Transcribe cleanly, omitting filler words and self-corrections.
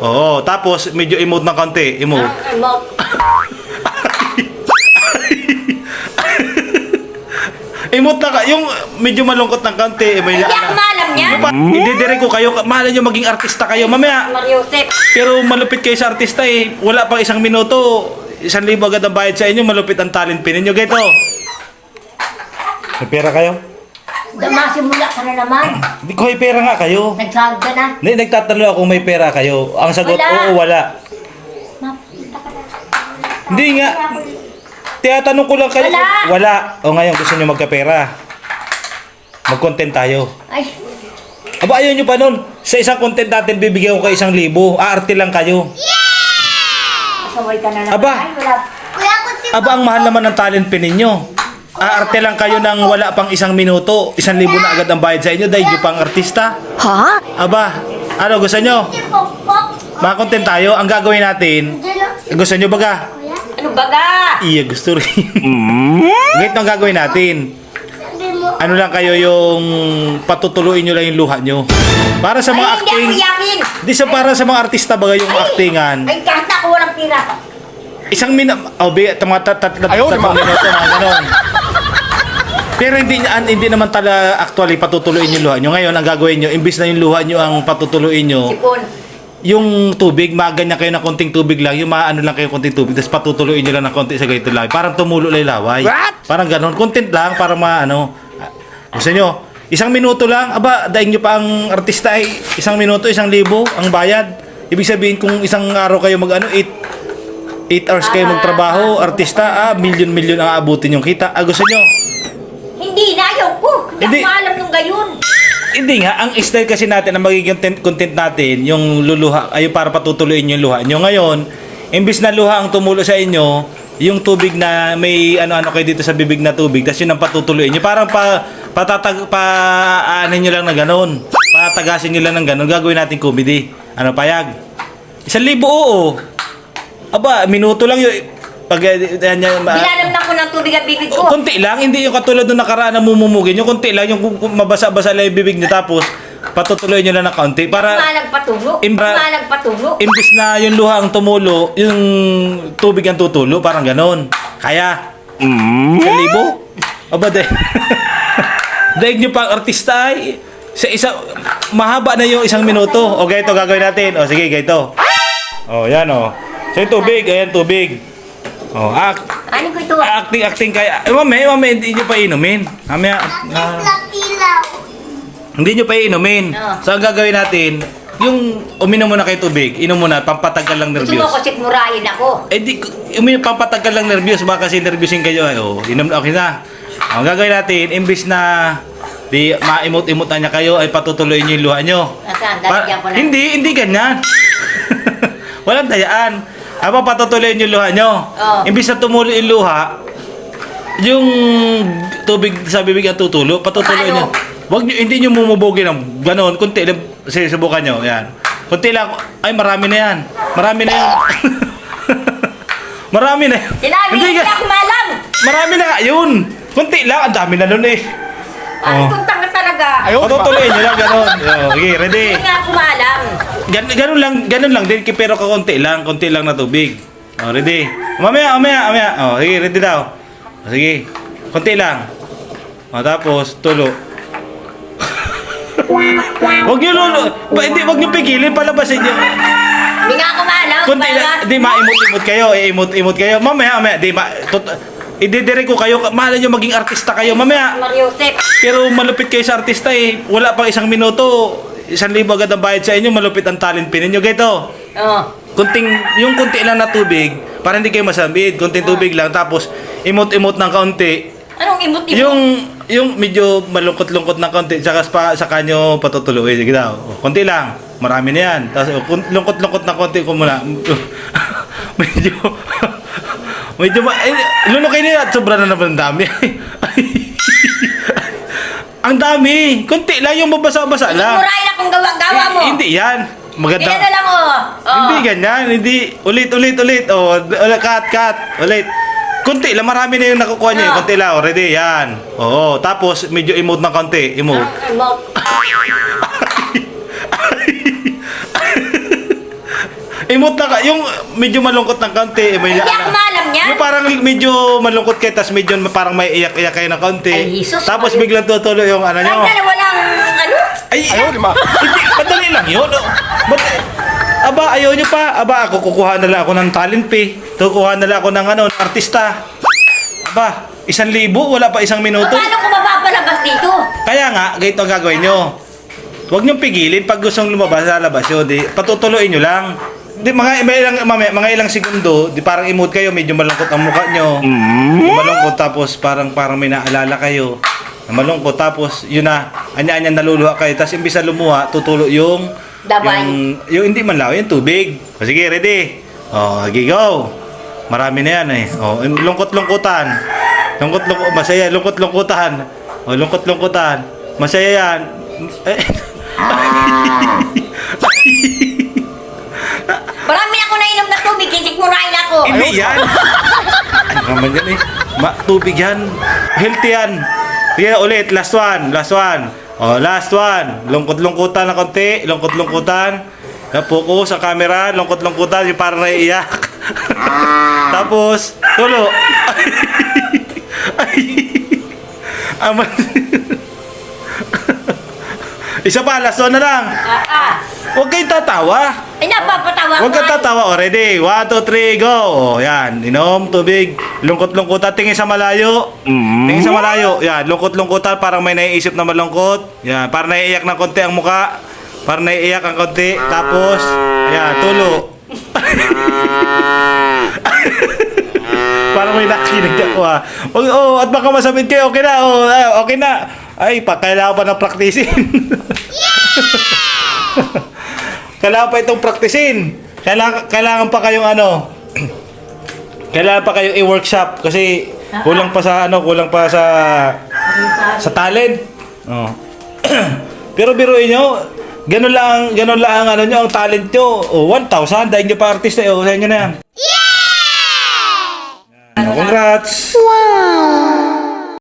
Oo, tapos medyo emote ng konti. Emote. Emote. Emote na ka. Yung medyo malungkot ng konti. Hindi ako maalam niyan. Hindi dire ko kayo. Mahala nyo maging artista kayo. Mamaya. Mariusep. Pero malupit kayo sa artista eh. Wala pang 1 minuto. 1,000 agad ang bayad sa inyo. Malupit ang talent pin ninyo. Ganito. May pera kayo? Masimula ka na naman. Hindi ko may pera nga kayo. Nagsahod ka na. Hindi, nagtatanong ako kung may pera kayo. Ang sagot, Wala. oo, wala. Mapunta ka na. Hindi nga. Tiyatanong ko lang kayo. Wala. Wala. O ngayon, gusto nyo magkapera. Mag-content tayo. Ay, Aba, ayaw nyo pa nun. Sa isang content natin, bibigyan ko kayo 1,000. Aarte lang kayo. masaway ka na naman. Aba. Ay, wala. Aba, ang mahal naman ng talent pin ninyo. Aarte lang kayo ng wala pang 1 minuto. 1,000 na agad ang bayad sa inyo dahil nyo pang artista. Ha? Aba, ano gusto nyo? Mga-content tayo. Ang gagawin natin, gusto nyo baga? Ano baga? Iya, gusto rin. Ganito ang gagawin natin. Ano lang kayo yung patutuluin nyo lang yung luha nyo. Para sa mga Ay, hindi acting. ako yakin. Di sa para sa mga artista baga yung actingan. Ay, kahit ako walang tira. 1 minuto. Oh, tatlong minuto mga ganon. Pero hindi naman talaga actually patutuluin yung luha nyo. Ngayon, ang gagawin nyo, imbis na yung luha nyo ang patutuluin nyo, Sipon. yung tubig, maganyan kayo ng konting tubig lang, yung maano lang kayo konting tubig, tapos patutuluin nyo lang ng konti sa ganito lang. Parang tumulo lang yung laway. What? Parang ganon. Content lang, para maano. Gusto nyo, 1 minuto lang, aba, daing nyo pa ang artista ay 1 minuto, 1,000 ang bayad. Ibig sabihin, kung isang araw kayo mag 8 hours kayo magtrabaho, artista, milyon-milyon ang aabutin yung kita. Gusto nyo? Hindi na, ayaw ko. Hindi. Hindi ako alam nung gayon. Hindi nga, ang style kasi natin, ang magiging content natin, yung luluha, ay para patutuloyin yung luha nyo. Ngayon, imbis na luha ang tumulo sa inyo, yung tubig na may ano-ano kayo dito sa bibig na tubig, tapos yun ang patutuloyin nyo. Parang aanin nyo lang na ganon. Patagasin nyo lang ng ganon. Gagawin natin comedy. Ano, payag? 1,000, oo. Aba, minuto lang yun. Pag Nilalam na ko ng tubig ang bibig ko. konti lang, hindi yung katulad nung nakaraan na mumumugin. Yung konti lang, yung mabasa-basa lang yung bibig nyo, tapos patutuloy nyo lang ng kaunti. Para Malag patungo. Malag patungo. imbis na yung luha ang tumulo, yung tubig ang tutulo, parang ganon. Kaya, 1,000? Aba, daig nyo pang artista ay, sa mahaba na yung 1 minuto. O, ganito gagawin natin. O, sige, ganito. O, yan o. So, yung tubig, ayan, tubig. O, Ano ko ito? acting kaya. Mamaya, hindi nyo pa inumin. Mamaya, hindi nyo pa inumin. Oo. So, ang gagawin natin, yung uminom muna kayo tubig, inom muna, pampatagal lang Gusto mo nervyos. ko sikmurahin ako. Eh di, pampatagal lang nervyos, baka kasi nervyosin kayo. Ay, oh, inom na, okay na. Ang gagawin natin, imbis na di maimot-imot na niya kayo, ay patutuloy nyo yung luha nyo. Nasaan? Dalagyan ko na. Hindi ganyan. Walang dayaan. Apa patutuloy nyo yung luha nyo. Oo. Imbis na tumulo yung luha, yung tubig sa bibig ang tutulo, patutuloy Paano? nyo. Hindi nyo mumubogin ng ganon. Kunti lang, subukan nyo. Yan. Kunti lang. Ay, marami na yan. Marami na yan. Marami na yan. Sinabi, hindi ako malam. Marami na nga yun. Kunti lang. Ang dami na nun eh. Ay, kung tanga talaga. Patutuloyin nyo lang ganon. Okay, ready. Hindi nga ako maalam. Ganun lang din, pero konti lang na tubig. Ready? Mamaya. Sige, ready daw. Sige. Konti lang. Tapos tulo. Wag niyo pigilin, palabasin niyo. Hindi nga ako maalam. Konti lang, di maimot-imot kayo, imot kayo. Mamaya, ididire ko kayo, mahal nyo maging artista kayo. Mamaya, Mariusep. pero malupit kayo sa artista eh. Wala pang 1 minuto, 1,000 agad ang bayad sa inyo, malupit ang talent pin ninyo. Ganito, Oo. yung kunti lang na tubig, para hindi kayo masambid, kunting tubig lang, tapos imot-imot ng kaunti. Anong imot-imot? Yung medyo malungkot-lungkot ng kaunti, sa kanyo patutuloy. Sige daw, kunti lang, marami na yan. Tapos lungkot-lungkot ng kaunti ko muna. Lunokay nila at sobra na naman ang dami. Ang dami. Kunti lang, yung mabasa-basa lang. Sikmurahin akong gawa mo. Hindi yan. Maganda. Yan na lang oh. Hindi ganyan. Hindi. Ulit. Cut. Ulit. Kunti lang. Marami na yung nakukuha niyo. Kunti lang. Already. Yan. Oo. Tapos, medyo emote ng konti. Emote. Emote. Emote na ka, yung medyo malungkot ng kaunti. May Hindi ako maalam niyan. yung parang medyo malungkot kayo, tapos medyo parang may iyak-iyak kayo ng kaunti. Ay, Jesus, Tapos ayun. biglang tutuloy yung ano nyo. Kahit na walang ano. Ay, hindi, madali lang yun. But, aba, ayaw nyo pa. Aba, ako kukuha na lang ako ng talent pay. Kukuha na lang ako ng ano, ng artista. Aba, 1,000, wala pa 1 minuto. Paano ko mapapalabas dito? Kaya nga, ganito ang gagawin nyo. Huwag niyong pigilin pag gustong lumabas, lalabas yun. Di, patutuloy nyo lang. Di, mga ilang segundo, di parang emote kayo, medyo malungkot ang mukha nyo. Malungkot, tapos parang may naalala kayo. Malungkot, tapos yun na, anya-anya naluluha kayo. Tapos imbis na lumuha, tutulo yung... Dabay. Yung hindi man lang, yung tubig. O sige, ready? O, sige, go. Marami na yan eh. O, lungkot-lungkutan. Masaya, lungkot-lungkutan. O, lungkot-lungkutan. Masaya yan. Marami ako nainom na tubig, kisikmurahin ako. Hindi yan. Ano naman yan eh. Tubig yan. Healthy yan. Sige, ulit. Last one. O, last one. Lungkot-lungkutan na konti. Lungkot-lungkutan. Focus sa camera. Lungkot-lungkutan. Yung parang naiiyak. Tapos, tulo. Aman. Isa pa, last one na lang. Huwag kayong tatawa. Ay, napapatawa ko. Huwag kang tatawa. O, ready? 1, 2, 3, go. O, yan. Inom, tubig. Lungkot-lungkutan. Tingin sa malayo. Tingin sa malayo. Yan. Lungkot-lungkutan. Parang may naiisip na malungkot. Yan. Parang naiiyak ng konti ang muka. Parang naiiyak ang konti. Tapos, yan. Tulo. Parang may nakinig ako ha. At baka masabit kayo. Okay na. Okay na. Ay, kailangan pa ng praktisin. Kailangan pa itong praktisin. Kailangan pa kayong ano. Kailangan pa kayong i-workshop kasi kulang pa sa talent. Oh. Pero biruin nyo, ganun lang ano nyo, ang talent nyo. 1,000 dahil nyo pa artista, sa inyo na yan. Yeah! Congrats! Wow!